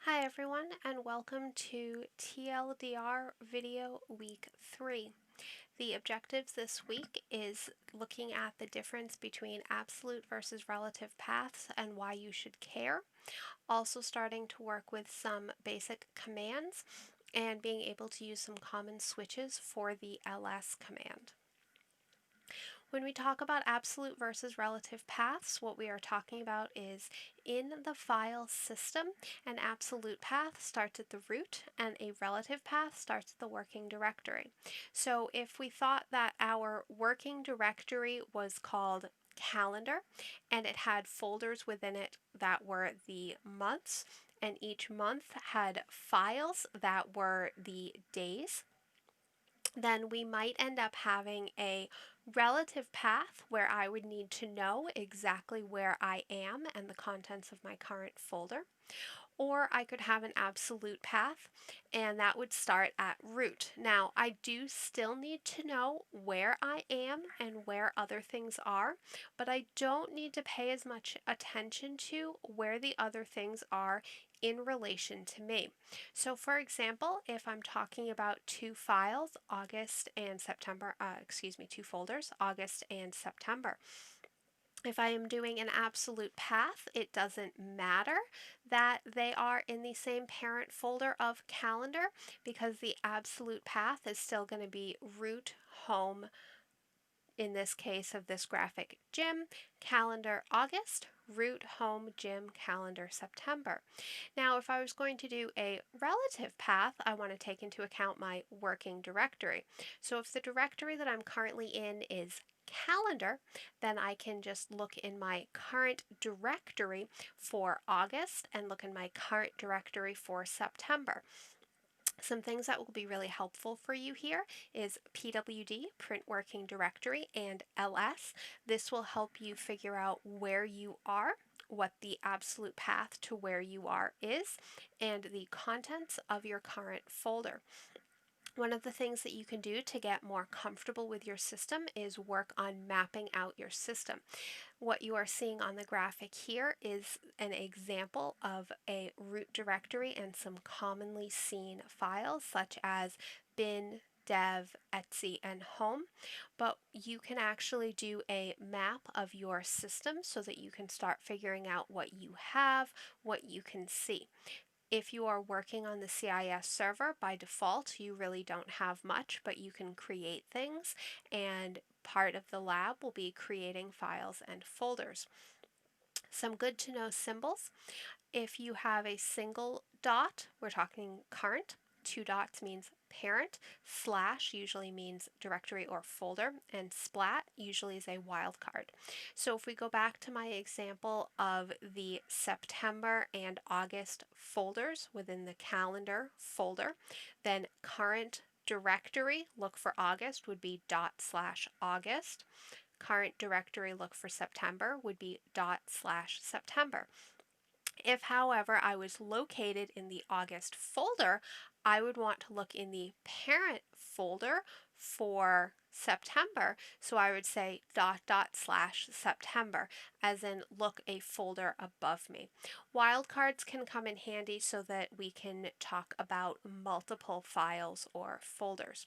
Hi everyone, and welcome to TLDR Video Week 3. The objectives this week is looking at the difference between absolute versus relative paths and why you should care. Also starting to work with some basic commands and being able to use some common switches for the ls command. When we talk about absolute versus relative paths, what we are talking about is in the file system, an absolute path starts at the root and a relative path starts at the working directory. So if we thought that our working directory was called calendar and it had folders within it that were the months, and each month had files that were the days, then we might end up having a relative path where I would need to know exactly where I am and the contents of my current folder. Or I could have an absolute path, and that would start at root. Now, I do still need to know where I am and where other things are, but I don't need to pay as much attention to where the other things are in relation to me. So for example, if I'm talking about two files, August and September, two folders, August and September. If I am doing an absolute path, it doesn't matter that they are in the same parent folder of calendar because the absolute path is still going to be root, home, in this case of this graphic, Jim, calendar, August, root, home, Jim, calendar, September. Now, if I was going to do a relative path, I want to take into account my working directory. So if the directory that I'm currently in is calendar, then I can just look in my current directory for August and look in my current directory for September. Some things that will be really helpful for you here is PWD, print working directory, and LS. This will help you figure out where you are, what the absolute path to where you are is, and the contents of your current folder. One of the things that you can do to get more comfortable with your system is work on mapping out your system. What you are seeing on the graphic here is an example of a root directory and some commonly seen files such as bin, dev, etc, and home, but you can actually do a map of your system so that you can start figuring out what you have, what you can see. If you are working on the CIS server, by default, you really don't have much, but you can create things, and part of the lab will be creating files and folders. Some good to know symbols. If you have a single dot, we're talking current. Two dots means parent. Slash usually means directory or folder, and splat usually is a wildcard. So if we go back to my example of the September and August folders within the calendar folder, then current directory, look for August, would be ./August. Current directory, look for September, would be ./September. If, however, I was located in the August folder, I would want to look in the parent folder for September. So I would say ./September, as in look a folder above me. Wildcards can come in handy so that we can talk about multiple files or folders.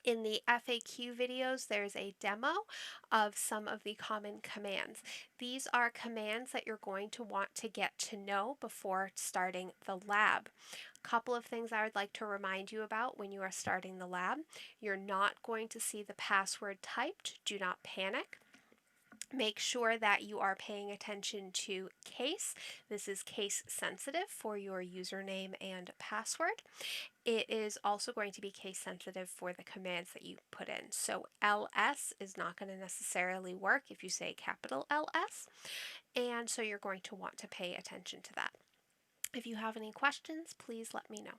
In the FAQ videos, there's a demo of some of the common commands. These are commands that you're going to want to get to know before starting the lab. A couple of things I would like to remind you about when you are starting the lab. You're not going to see the password typed. Do not panic. Make sure that you are paying attention to case. This is case sensitive for your username and password. It is also going to be case sensitive for the commands that you put in. So ls is not going to necessarily work if you say capital LS, and so you're going to want to pay attention to that. If you have any questions, please let me know.